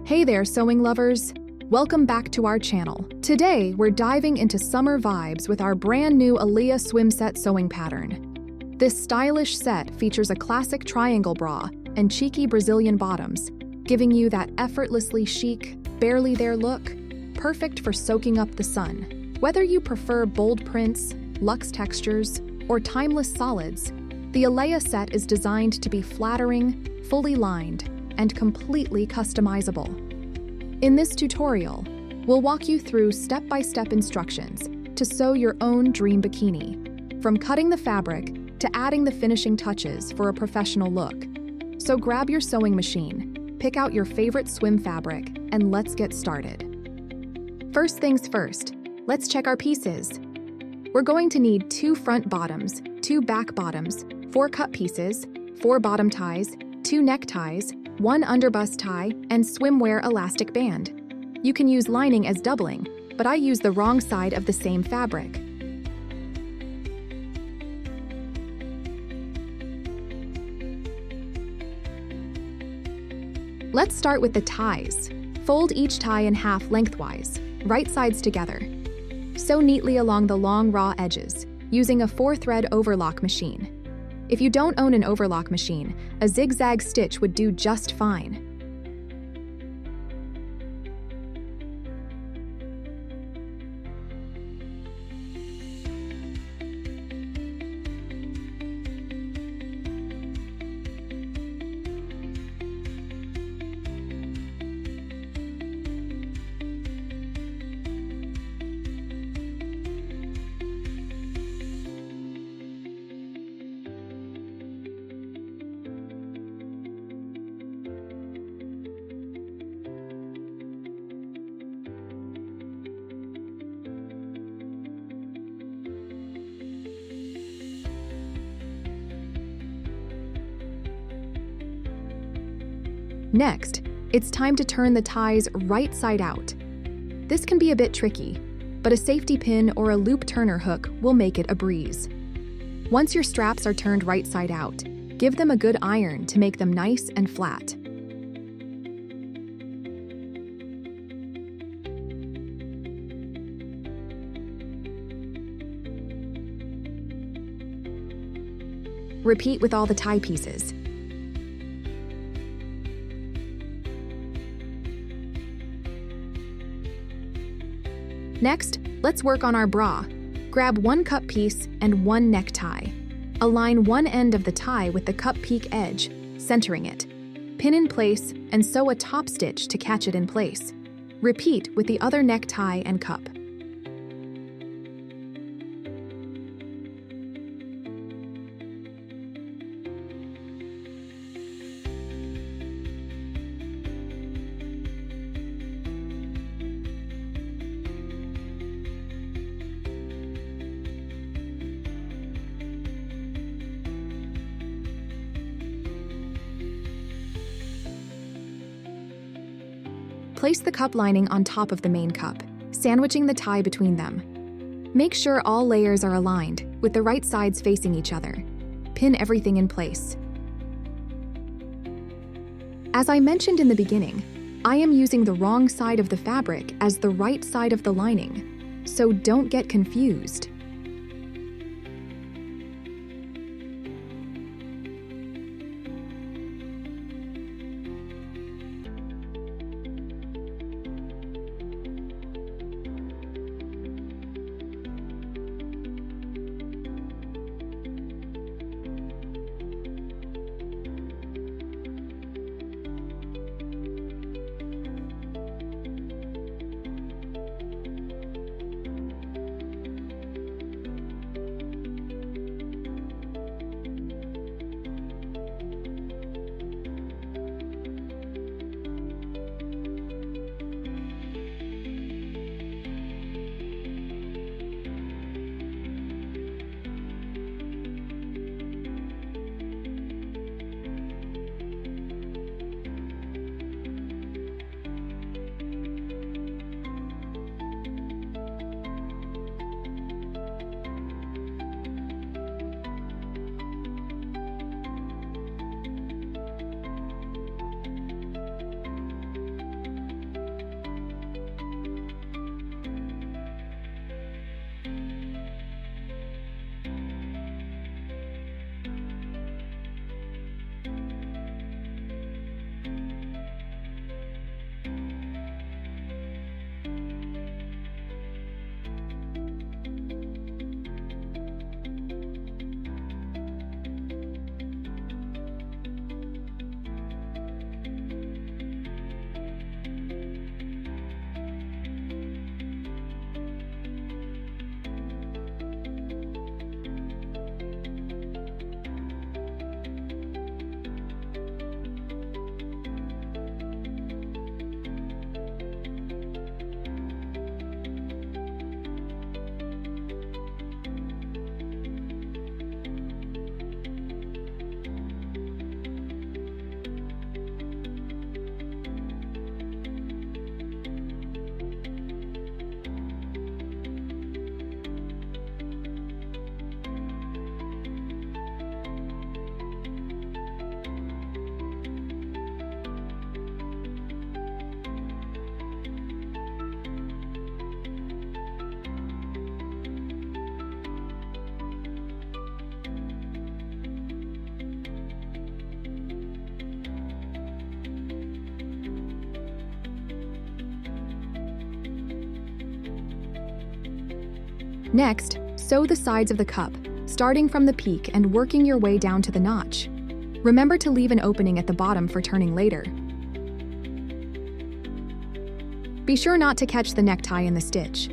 Hey there, sewing lovers! Welcome back to our channel. Today, we're diving into summer vibes with our brand new Alleia swim set sewing pattern. This stylish set features a classic triangle bra and cheeky Brazilian bottoms, giving you that effortlessly chic, barely there look, perfect for soaking up the sun. Whether you prefer bold prints, luxe textures, or timeless solids, the Alleia set is designed to be flattering, fully lined, and completely customizable. In this tutorial, we'll walk you through step-by-step instructions to sew your own dream bikini, from cutting the fabric to adding the finishing touches for a professional look. So grab your sewing machine, pick out your favorite swim fabric, and let's get started. First things first, let's check our pieces. We're going to need 2 front bottoms, 2 back bottoms, 4 cut pieces, 4 bottom ties, 2 neck ties, 1 underbust tie, and swimwear elastic band. You can use lining as doubling, but I use the wrong side of the same fabric. Let's start with the ties. Fold each tie in half lengthwise, right sides together. Sew neatly along the long raw edges, using a 4-thread overlock machine. If you don't own an overlock machine, a zigzag stitch would do just fine. Next, it's time to turn the ties right side out. This can be a bit tricky, but a safety pin or a loop turner hook will make it a breeze. Once your straps are turned right side out, give them a good iron to make them nice and flat. Repeat with all the tie pieces. Next, let's work on our bra. Grab 1 cut piece and 1 neck tie. Align one end of the tie with the cup peak edge, centering it. Pin in place and sew a top stitch to catch it in place. Repeat with the other neck tie and cup. Place the cup lining on top of the main cup, sandwiching the tie between them. Make sure all layers are aligned, with the right sides facing each other. Pin everything in place. As I mentioned in the beginning, I am using the wrong side of the fabric as the right side of the lining, so don't get confused. Next, sew the sides of the cup, starting from the peak and working your way down to the notch. Remember to leave an opening at the bottom for turning later. Be sure not to catch the necktie in the stitch.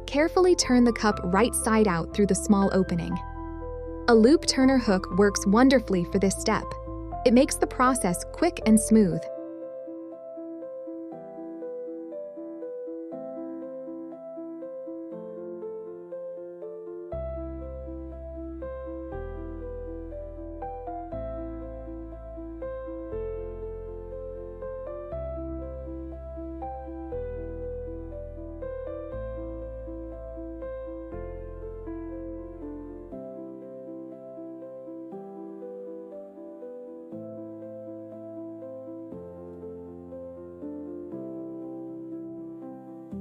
Carefully turn the cup right side out through the small opening. A loop turner hook works wonderfully for this step. It makes the process quick and smooth.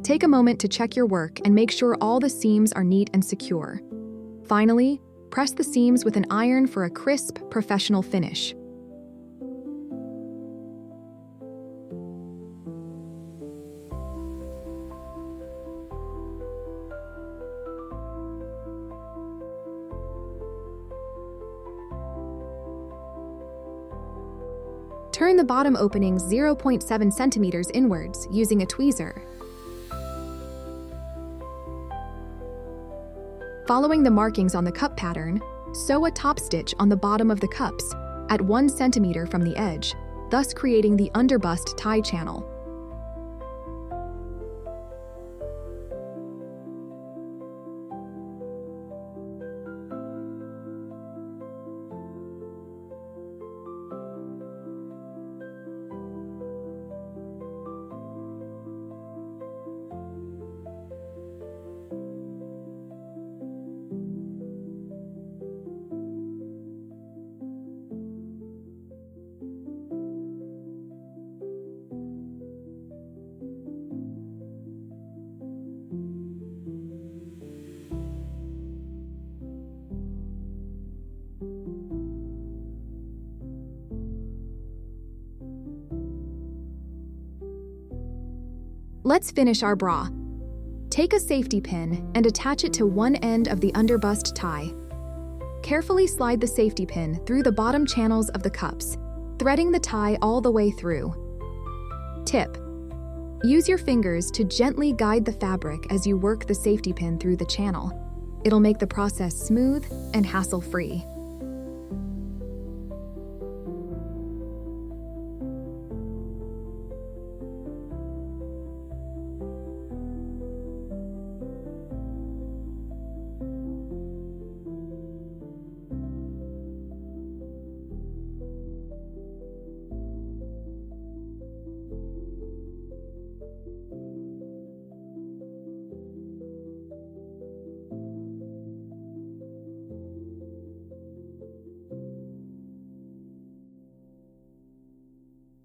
Take a moment to check your work and make sure all the seams are neat and secure. Finally, press the seams with an iron for a crisp, professional finish. Turn the bottom opening 0.7 centimeters inwards using a tweezer. Following the markings on the cup pattern, sew a top stitch on the bottom of the cups at 1 centimeter from the edge, thus creating the underbust tie channel. Let's finish our bra. Take a safety pin and attach it to one end of the underbust tie. Carefully slide the safety pin through the bottom channels of the cups, threading the tie all the way through. Tip: use your fingers to gently guide the fabric as you work the safety pin through the channel. It'll make the process smooth and hassle-free.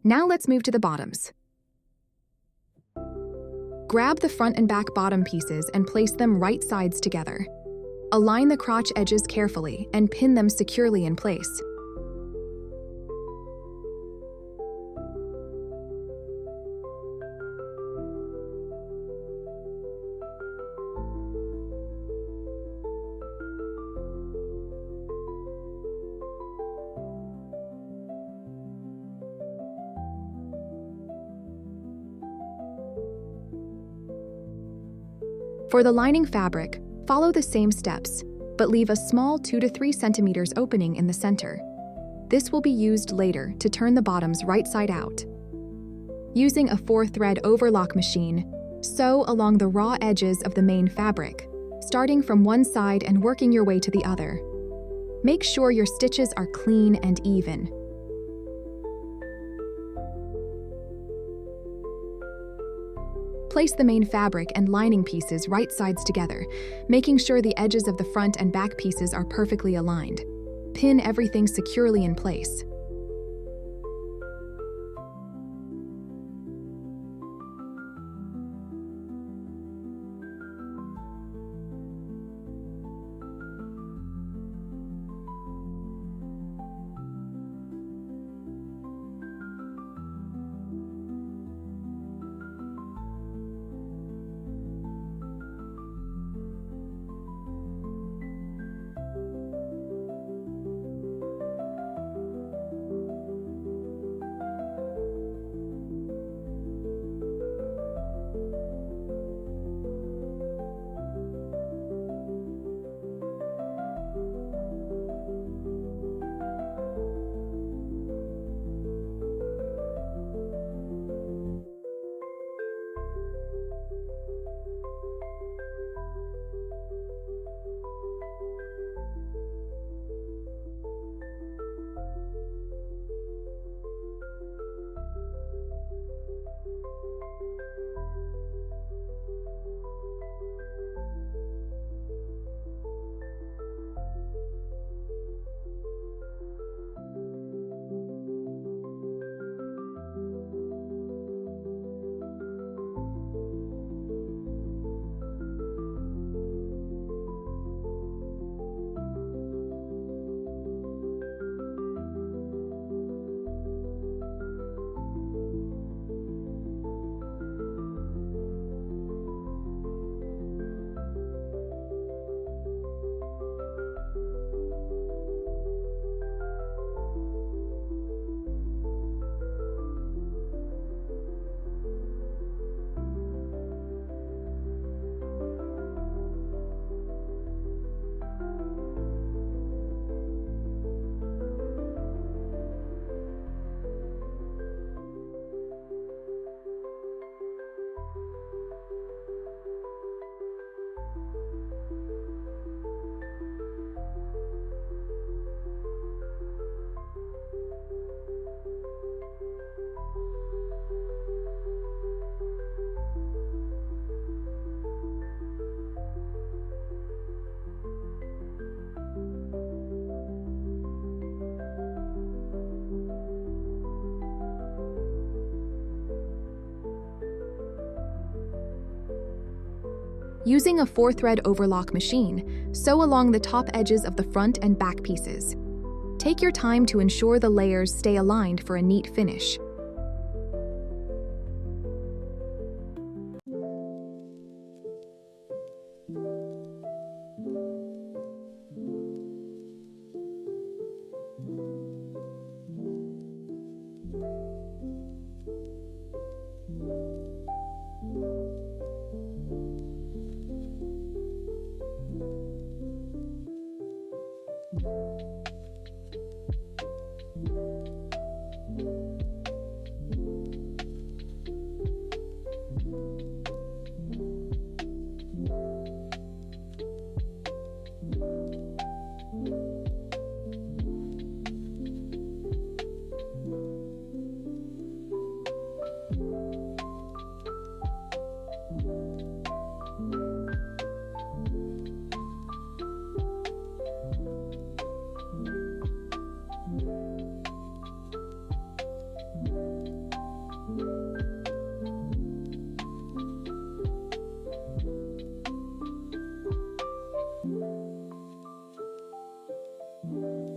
Now let's move to the bottoms. Grab the front and back bottom pieces and place them right sides together. Align the crotch edges carefully and pin them securely in place. For the lining fabric, follow the same steps, but leave a small 2 to 3 centimeters opening in the center. This will be used later to turn the bottoms right side out. Using a 4-thread overlock machine, sew along the raw edges of the main fabric, starting from one side and working your way to the other. Make sure your stitches are clean and even. Place the main fabric and lining pieces right sides together, making sure the edges of the front and back pieces are perfectly aligned. Pin everything securely in place. Using a 4-thread overlock machine, sew along the top edges of the front and back pieces. Take your time to ensure the layers stay aligned for a neat finish.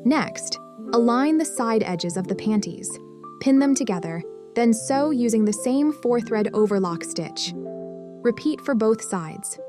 Next, align the side edges of the panties. Pin them together, then sew using the same 4-thread overlock stitch. Repeat for both sides.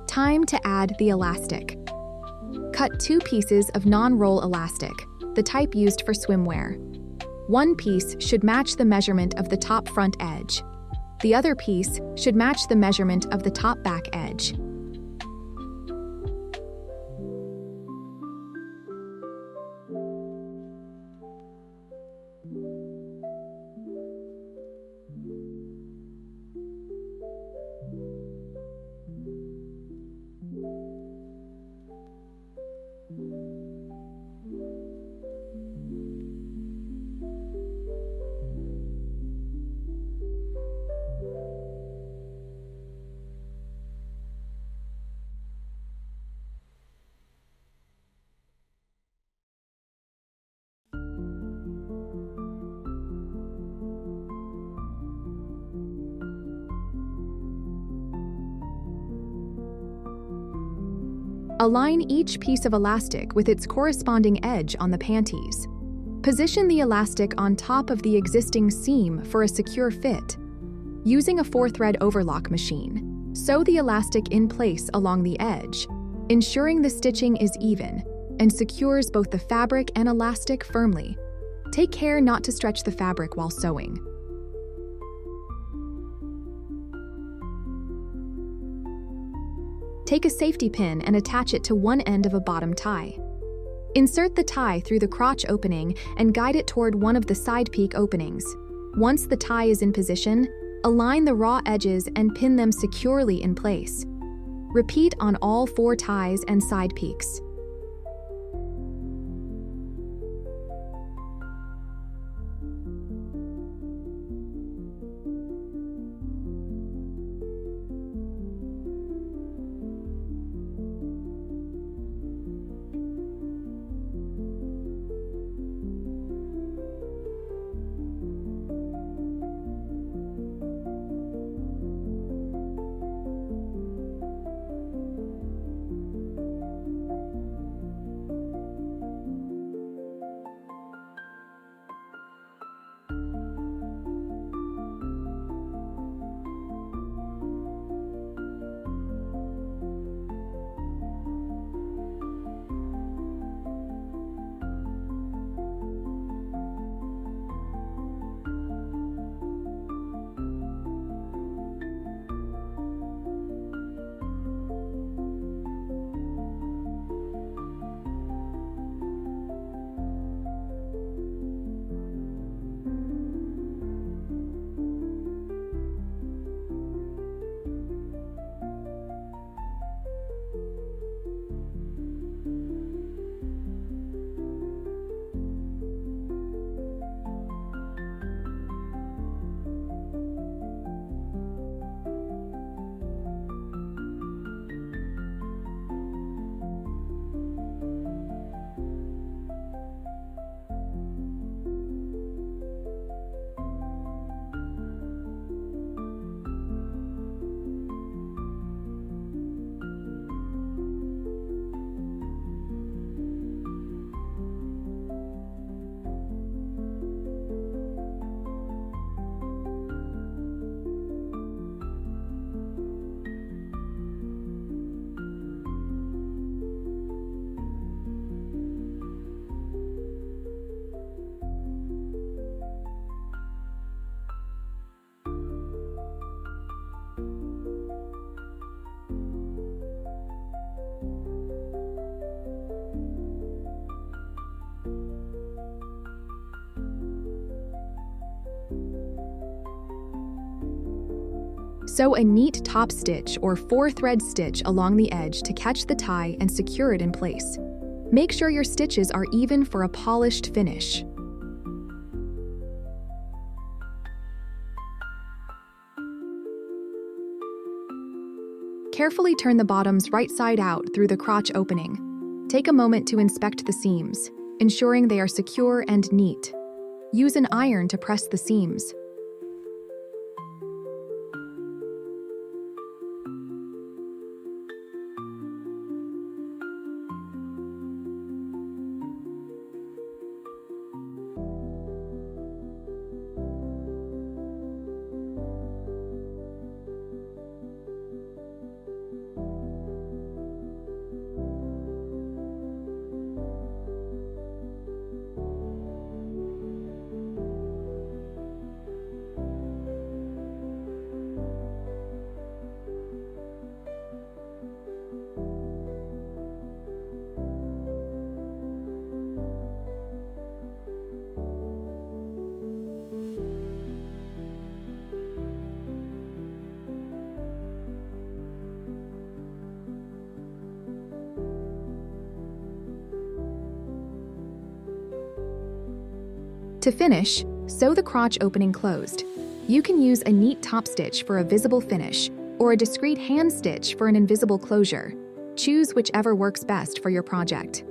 Time to add the elastic. Cut 2 pieces of non-roll elastic, the type used for swimwear. One piece should match the measurement of the top front edge. The other piece should match the measurement of the top back edge. Align each piece of elastic with its corresponding edge on the panties. Position the elastic on top of the existing seam for a secure fit. Using a 4-thread overlock machine, sew the elastic in place along the edge, ensuring the stitching is even and secures both the fabric and elastic firmly. Take care not to stretch the fabric while sewing. Take a safety pin and attach it to one end of a bottom tie. Insert the tie through the crotch opening and guide it toward one of the side peak openings. Once the tie is in position, align the raw edges and pin them securely in place. Repeat on all 4 ties and side peaks. Sew a neat top stitch or 4-thread stitch along the edge to catch the tie and secure it in place. Make sure your stitches are even for a polished finish. Carefully turn the bottoms right side out through the crotch opening. Take a moment to inspect the seams, ensuring they are secure and neat. Use an iron to press the seams. To finish, sew the crotch opening closed. You can use a neat top stitch for a visible finish, or a discreet hand stitch for an invisible closure. Choose whichever works best for your project.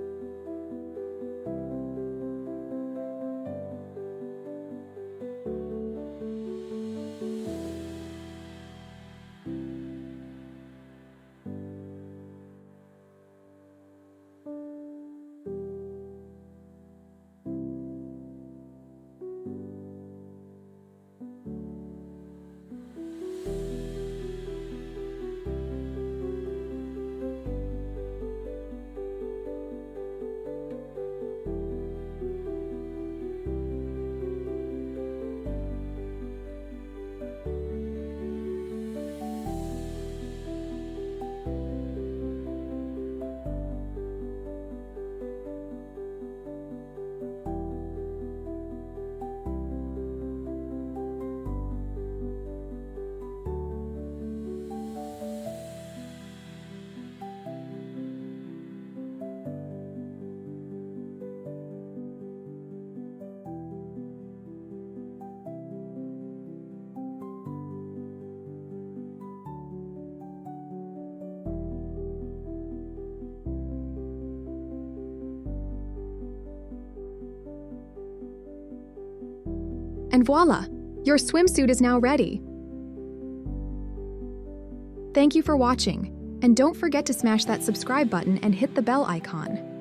And voila! Your swimsuit is now ready. Thank you for watching, and don't forget to smash that subscribe button and hit the bell icon.